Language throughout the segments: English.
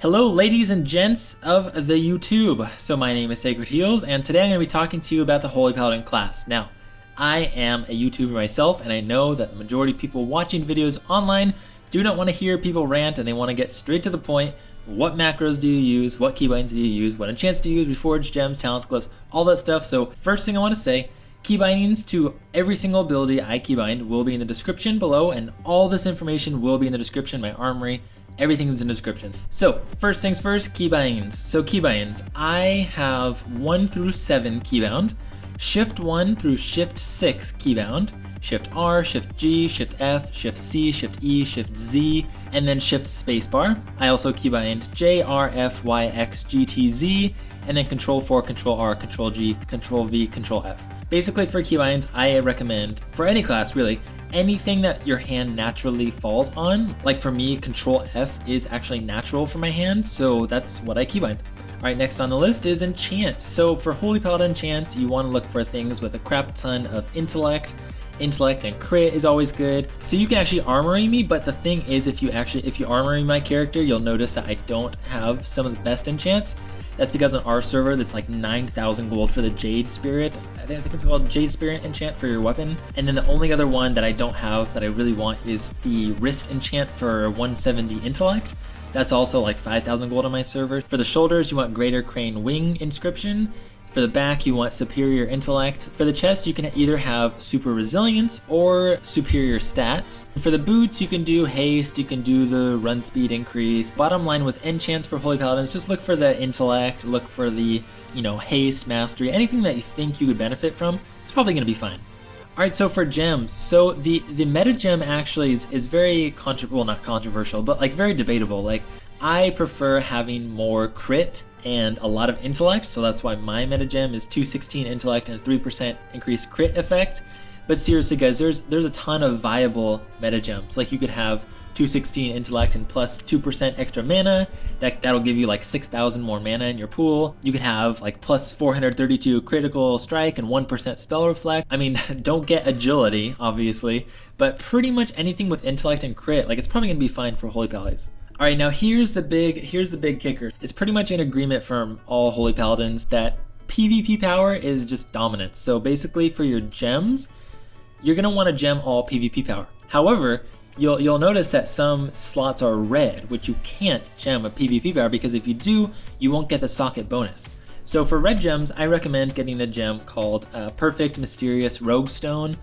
Hello ladies and gents of the YouTube. So my name is Sacredheals and today I'm going to be talking to you about the Holy Paladin class. Now, I am a YouTuber myself and I know that the majority of people watching videos online do not want to hear people rant and they want to get straight to the point. What macros do you use? What keybinds do you use? What enchants do you use? Reforge, gems, talents, glyphs, all that stuff. So first thing I want to say, keybindings to every single ability I keybind will be in the description below, and all this information will be in the description, my armory, everything is in the description. So first things first, keybinds. So keybinds, I have 1 through 7 keybound, shift 1 through shift 6 keybound, shift R, shift G, shift F, shift C, shift E, shift Z, and then shift spacebar. I also keybind J, R, F, Y, X, G, T, Z, and then control 4, control R, control G, control V, control F. Basically for keybinds, I recommend, for any class really, anything that your hand naturally falls on. Like for me, control F is actually natural for my hand, so that's what I keybind. Alright, next on the list is enchants. So for Holy Paladin enchants, you want to look for things with a crap ton of intellect. Intellect and crit is always good. So you can actually armory me, but the thing is if you armory my character, you'll notice that I don't have some of the best enchants. That's because on our server, that's like 9,000 gold for the Jade Spirit. I think it's called Jade Spirit enchant for your weapon. And then the only other one that I don't have that I really want is the Wrist enchant for 170 intellect. That's also like 5,000 gold on my server. For the shoulders, you want Greater Crane Wing inscription. For the back, you want Superior Intellect. For the chest, you can either have Super Resilience or Superior Stats. For the boots, you can do Haste, you can do the Run Speed increase. Bottom line with enchants for Holy Paladins, just look for the Intellect, look for the, Haste, Mastery, anything that you think you would benefit from, it's probably gonna be fine. Alright, so for gems, so the meta gem actually is very not controversial, but like very debatable. Like, I prefer having more crit and a lot of intellect, so that's why my meta gem is 216 intellect and 3% increased crit effect. But seriously guys, there's a ton of viable meta gems. Like you could have 216 intellect and plus 2% extra mana, that'll give you like 6,000 more mana in your pool. You could have like plus 432 critical strike and 1% spell reflect. I mean, don't get agility obviously, but pretty much anything with intellect and crit, like it's probably gonna be fine for Holy Paladins. Alright, now here's the big kicker. It's pretty much in agreement from all Holy Paladins that PvP power is just dominant. So basically for your gems, you're gonna want to gem all PvP power. However, you'll notice that some slots are red, which you can't gem a PvP power because if you do, you won't get the socket bonus. So for red gems, I recommend getting a gem called Perfect Mysterious Rogue Stone,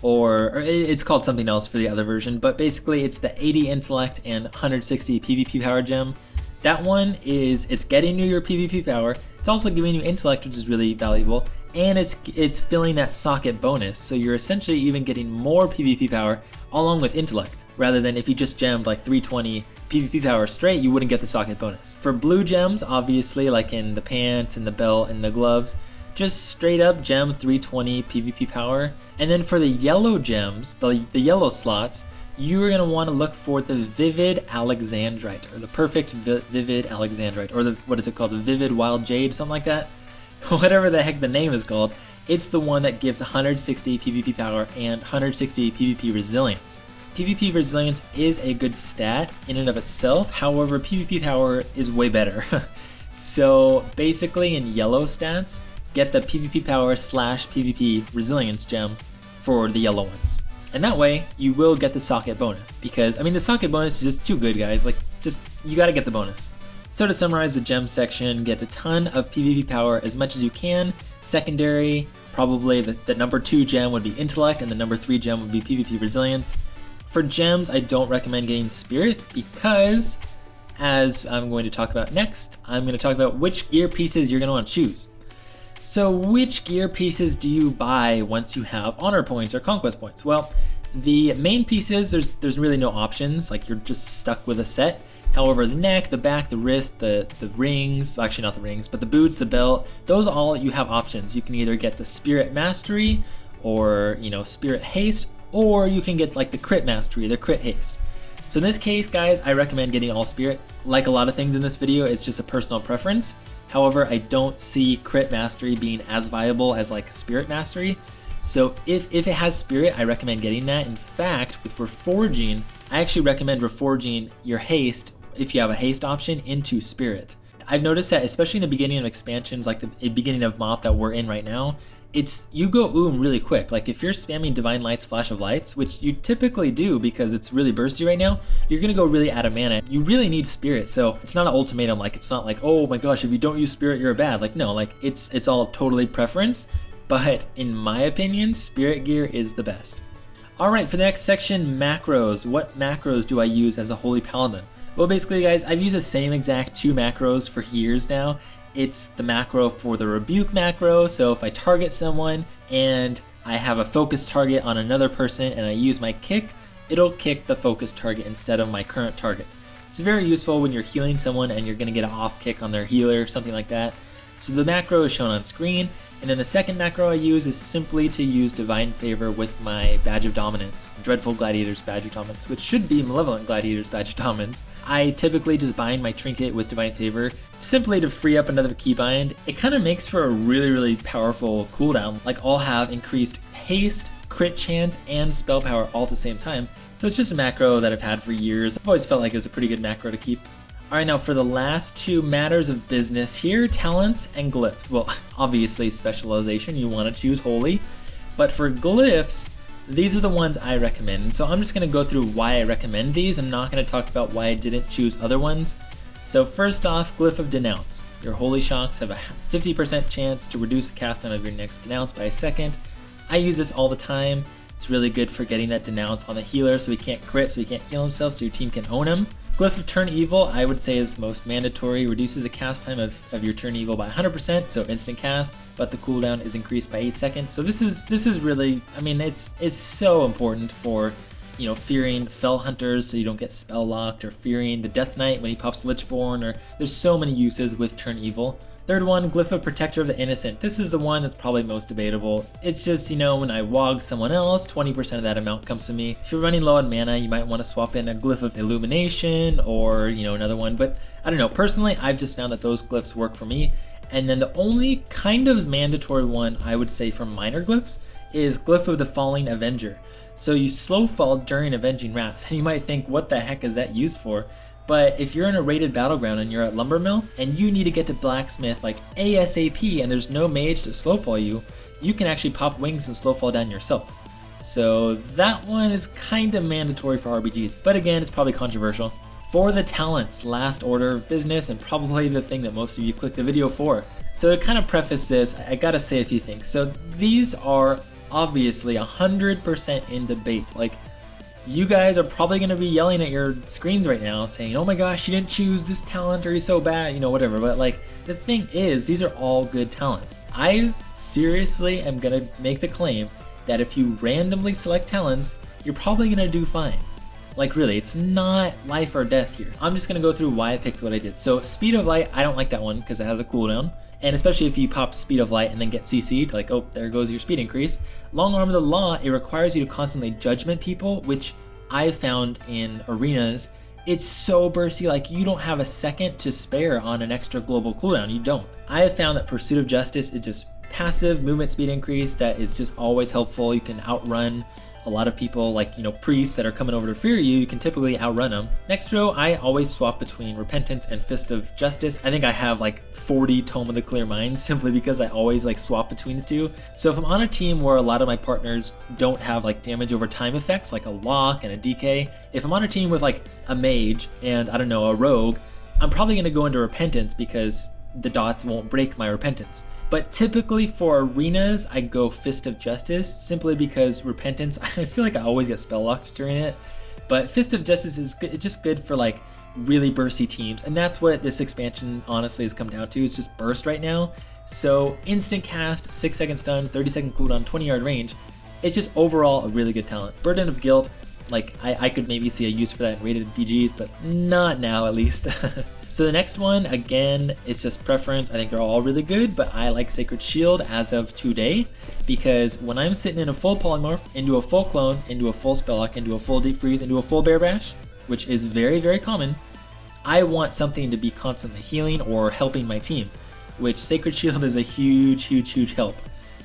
or it's called something else for the other version, but basically it's the 80 intellect and 160 PvP power gem. That one it's getting you your PvP power, it's also giving you intellect, which is really valuable, and it's filling that socket bonus, so you're essentially even getting more PvP power along with intellect, rather than if you just gemmed like 320 PvP power straight, you wouldn't get the socket bonus. For blue gems, obviously, like in the pants and the belt and the gloves, just straight up gem 320 PvP power. And then for the yellow gems, the yellow slots, you're gonna want to look for the Vivid Alexandrite, or the Perfect Vivid Alexandrite, or what is it called, the Vivid Wild Jade, something like that. Whatever the heck the name is called, it's the one that gives 160 PvP power and 160 PvP resilience. PvP resilience is a good stat in and of itself, however PvP power is way better. So basically in yellow stats, get the PvP power / PvP resilience gem for the yellow ones. And that way, you will get the socket bonus. Because, I mean, the socket bonus is just too good, guys. Like, you gotta get the bonus. So to summarize the gem section, get a ton of PvP power as much as you can. Secondary, probably the number 2 gem would be intellect, and the number 3 gem would be PvP resilience. For gems, I don't recommend getting spirit because, as I'm going to talk about next, I'm going to talk about which gear pieces you're going to want to choose. So which gear pieces do you buy once you have honor points or conquest points? Well, the main pieces, there's really no options, like you're just stuck with a set. However, the neck, the back, the wrist, the rings, actually not the rings, but the boots, the belt, those all you have options. You can either get the Spirit Mastery or, Spirit Haste, or you can get like the Crit Mastery, the Crit Haste. So in this case, guys, I recommend getting all Spirit. Like a lot of things in this video, it's just a personal preference. However, I don't see Crit Mastery being as viable as like Spirit Mastery. So if it has Spirit, I recommend getting that. In fact, with Reforging, I actually recommend Reforging your Haste if you have a haste option, into Spirit. I've noticed that especially in the beginning of expansions, like the beginning of MoP that we're in right now, you go really quick. Like if you're spamming Divine Light's Flash of Lights, which you typically do because it's really bursty right now, you're gonna go really out of mana. You really need Spirit, so it's not an ultimatum. Like it's not like, oh my gosh, if you don't use Spirit, you're bad. Like no, like it's all totally preference. But in my opinion, Spirit gear is the best. All right, for the next section, macros. What macros do I use as a Holy Paladin? Well, basically, guys, I've used the same exact 2 macros for years now. It's the macro for the Rebuke macro, so if I target someone and I have a focus target on another person and I use my kick, it'll kick the focus target instead of my current target. It's very useful when you're healing someone and you're going to get an off kick on their healer, something like that. So the macro is shown on screen, and then the second macro I use is simply to use Divine Favor with my Badge of Dominance, Dreadful Gladiator's Badge of Dominance, which should be Malevolent Gladiator's Badge of Dominance. I typically just bind my Trinket with Divine Favor, simply to free up another Keybind. It kind of makes for a really powerful cooldown, like all have increased haste, crit chance, and spell power all at the same time. So it's just a macro that I've had for years. I've always felt like it was a pretty good macro to keep. Alright, now for the last 2 matters of business here, talents and glyphs. Well, obviously specialization, you want to choose Holy. But for glyphs, these are the ones I recommend. And so I'm just going to go through why I recommend these. I'm not going to talk about why I didn't choose other ones. So first off, Glyph of Denounce. Your Holy Shocks have a 50% chance to reduce the cast time of your next Denounce by a second. I use this all the time. It's really good for getting that Denounce on the healer so he can't crit, so he can't heal himself, so your team can own him. Glyph of Turn Evil, I would say, is the most mandatory. Reduces the cast time of your Turn Evil by 100%, so instant cast, but the cooldown is increased by 8 seconds. So this is really, I mean, it's so important for, you know, fearing Fell Hunters so you don't get spell locked, or fearing the Death Knight when he pops Lichborn, or there's so many uses with Turn Evil. Third one, Glyph of Protector of the Innocent. This is the one that's probably most debatable. It's just, you know, when I wog someone else, 20% of that amount comes to me. If you're running low on mana, you might want to swap in a Glyph of Illumination or, you know, another one. But I don't know, personally, I've just found that those glyphs work for me. And then the only kind of mandatory one I would say for minor glyphs is Glyph of the Falling Avenger. So you slow fall during Avenging Wrath. And you might think, what the heck is that used for? But if you're in a raided battleground and you're at Lumbermill and you need to get to Blacksmith like ASAP and there's no mage to slowfall you, you can actually pop wings and slowfall down yourself. So that one is kind of mandatory for RBGs, but again, it's probably controversial. For the talents, last order of business, and probably the thing that most of you clicked the video for. So to kind of preface this, I gotta say a few things. So these are obviously 100% in debate. Like, you guys are probably going to be yelling at your screens right now saying, oh my gosh, you didn't choose this talent, or he's so bad, you know, whatever. But like, the thing is, these are all good talents. I seriously am going to make the claim that if you randomly select talents, you're probably going to do fine. Like really, it's not life or death here. I'm just going to go through why I picked what I did. So Speed of Light, I don't like that one because it has a cooldown. And especially if you pop Speed of Light and then get CC'd, like, oh, there goes your speed increase. Long Arm of the Law, it requires you to constantly judgment people, which I've found in arenas, it's so bursty, like you don't have a second to spare on an extra global cooldown, you don't. I have found that Pursuit of Justice is just passive movement speed increase that is just always helpful. You can outrun a lot of people, like, you know, priests that are coming over to fear you, you can typically outrun them. Next row, I always swap between Repentance and Fist of Justice. I think I have like 40 Tome of the Clear Mind simply because I always like swap between the two. So if I'm on a team where a lot of my partners don't have like damage over time effects, like a lock and a DK, if I'm on a team with like a mage and, I don't know, a rogue, I'm probably going to go into Repentance because the dots won't break my Repentance. But typically for arenas, I go Fist of Justice simply because Repentance, I feel like I always get spell locked during it. But Fist of Justice is good, it's just good for like really bursty teams. And that's what this expansion honestly has come down to. It's just burst right now. So instant cast, 6-second stun, 30-second cooldown, 20-yard range. It's just overall a really good talent. Burden of Guilt, like I could maybe see a use for that in rated BGs, but not now at least. So the next one, again, it's just preference. I think they're all really good, but I like Sacred Shield as of today because when I'm sitting in a full polymorph, into a full clone, into a full spell lock, into a full deep freeze, into a full bear bash, which is very, very common, I want something to be constantly healing or helping my team, which Sacred Shield is a huge, huge, huge help.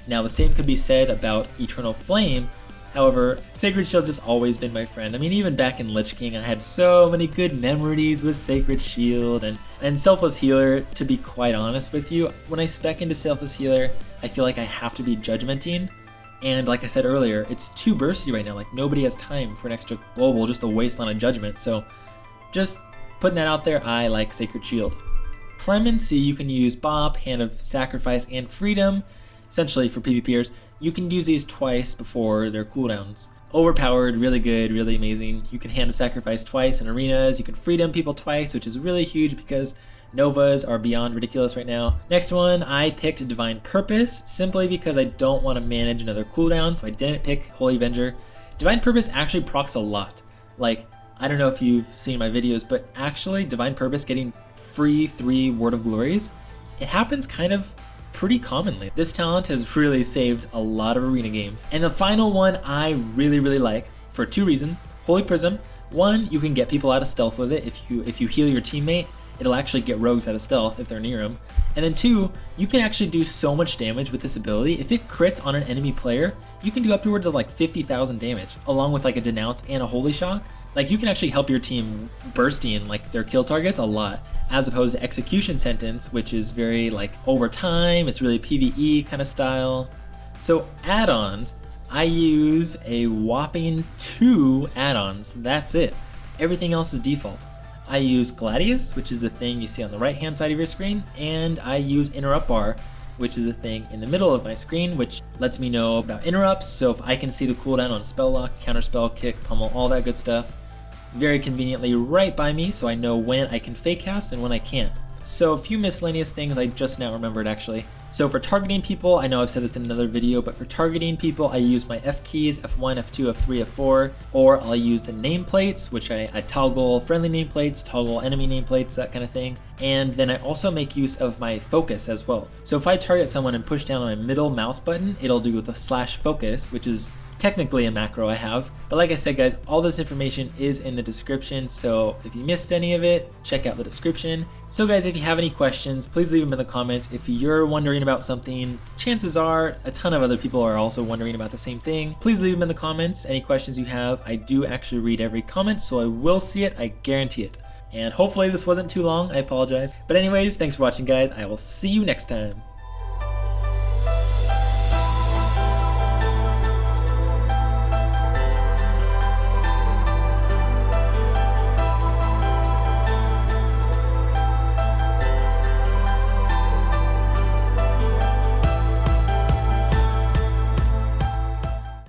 Now the same could be said about Eternal Flame However, Sacred Shield's just always been my friend. I mean, even back in Lich King, I had so many good memories with Sacred Shield and Selfless Healer. To be quite honest with you, when I spec into Selfless Healer, I feel like I have to be Judgmenting. And like I said earlier, it's too bursty right now. Like, nobody has time for an extra global just to waste on a Judgment. So just putting that out there, I like Sacred Shield. Clemency, you can use Bop, Hand of Sacrifice, and Freedom. Essentially, for PvPers, you can use these twice before their cooldowns. Overpowered, really good, really amazing. You can Hand of Sacrifice twice in arenas. You can Freedom people twice, which is really huge because Novas are beyond ridiculous right now. Next one, I picked Divine Purpose, simply because I don't want to manage another cooldown, so I didn't pick Holy Avenger. Divine Purpose actually procs a lot. Like, I don't know if you've seen my videos, but actually Divine Purpose getting free 3 Word of Glories, it happens kind of pretty commonly. This talent has really saved a lot of arena games. And the final one I really like for 2 reasons. Holy Prism. 1, you can get people out of stealth with it. If you heal your teammate, it'll actually get rogues out of stealth if they're near him. And then 2, you can actually do so much damage with this ability. If it crits on an enemy player, you can do upwards of like 50,000 damage, along with like a Denounce and a Holy Shock. Like, you can actually help your team bursting like their kill targets a lot, as opposed to Execution Sentence, which is very like over time, it's really PvE kind of style. So add-ons, I use a whopping 2 add-ons, that's it. Everything else is default. I use Gladius, which is the thing you see on the right hand side of your screen, and I use Interrupt Bar, which is a thing in the middle of my screen, which lets me know about interrupts. So if I can see the cooldown on Spell Lock, Counterspell, Kick, Pummel, all that good stuff, very conveniently right by me, so I know when I can fake cast and when I can't. So a few miscellaneous things I just now remembered actually. So for targeting people, I know I've said this in another video, but for targeting people, I use my F keys, F1, F2, F3, F4, or I'll use the nameplates, which I toggle friendly nameplates, toggle enemy nameplates, that kind of thing. And then I also make use of my focus as well. So if I target someone and push down on my middle mouse button, it'll do the /focus, which is technically a macro I have. But like I said, guys, all this information is in the description, so if you missed any of it, check out the description. So guys, if you have any questions, please leave them in the comments. If you're wondering about something, chances are a ton of other people are also wondering about the same thing. Please leave them in the comments. Any questions you have, I do actually read every comment, so I will see it, I guarantee it. And hopefully this wasn't too long, I apologize. But anyways, thanks for watching, guys. I will see you next time.